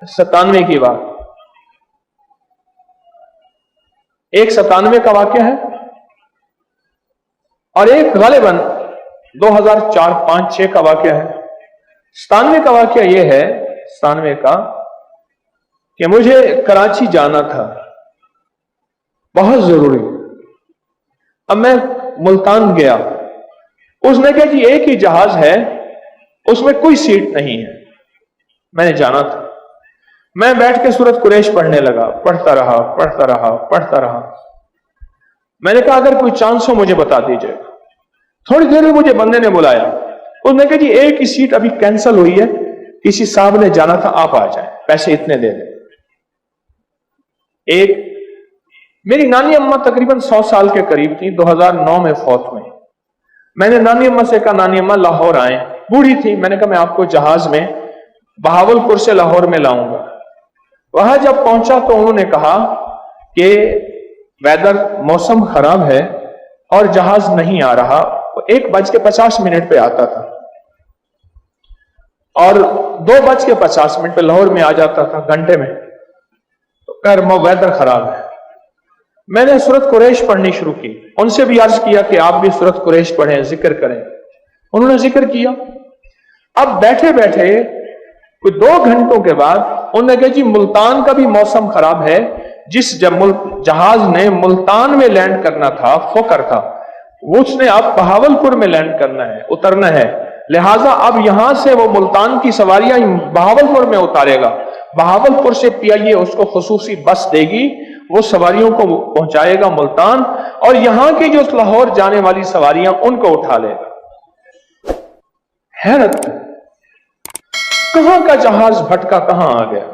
97 की बात, एक 97 का वाक्य है और एक गालिबन 2004, 5, 6 का वाक्य है। 97 का वाक्य यह है, 97 का, कि मुझे कराची जाना था बहुत जरूरी। अब मैं मुल्तान गया, उसने कहा कि एक ही जहाज है, उसमें कोई सीट नहीं है, मैंने जाना था। मैं बैठ के सूरत कुरैश पढ़ने लगा, पढ़ता रहा। मैंने कहा अगर कोई चांस हो मुझे बता दीजिए। थोड़ी देर में मुझे बंदे ने बुलाया, उसने कहा जी एक ही सीट अभी कैंसिल हुई है, किसी साहब ने जाना था, आप आ जाए, पैसे इतने दे दें। एक मेरी नानी अम्मा तकरीबन 100 साल के करीब थी, 2009 में फौत हुई। मैंने नानी अम्मा से कहा नानी अम्मा लाहौर आए, बूढ़ी थी, मैंने कहा मैं आपको जहाज में बहावलपुर से लाहौर में लाऊंगा। वहां जब पहुंचा तो उन्होंने कहा कि वेदर, मौसम खराब है और जहाज नहीं आ रहा। 1:50 पे आता था और 2:50 पे लाहौर में आ जाता था, घंटे में। तो खैर वेदर खराब है। मैंने सूरत कुरैश पढ़नी शुरू की, उनसे भी अर्ज किया कि आप भी सूरत कुरैश पढ़ें, जिक्र करें। उन्होंने जिक्र किया। अब बैठे बैठे कोई 2 घंटों के बाद उन्होंने कहा जी मुल्तान का भी मौसम खराब है, जिस जहाज ने मुल्तान में लैंड करना था, फोकर था, उसने अब बहावलपुर में लैंड करना है, उतरना है, लिहाजा अब यहां से वो मुल्तान की सवारियां बहावलपुर में उतारेगा। बहावलपुर से PIA उसको खुसूसी बस देगी, वो सवारियों को पहुंचाएगा मुल्तान, और यहां की जो लाहौर जाने वाली सवारियां उनको उठा लेगा। हैरत, कहां का जहाज भटका कहां आ गया।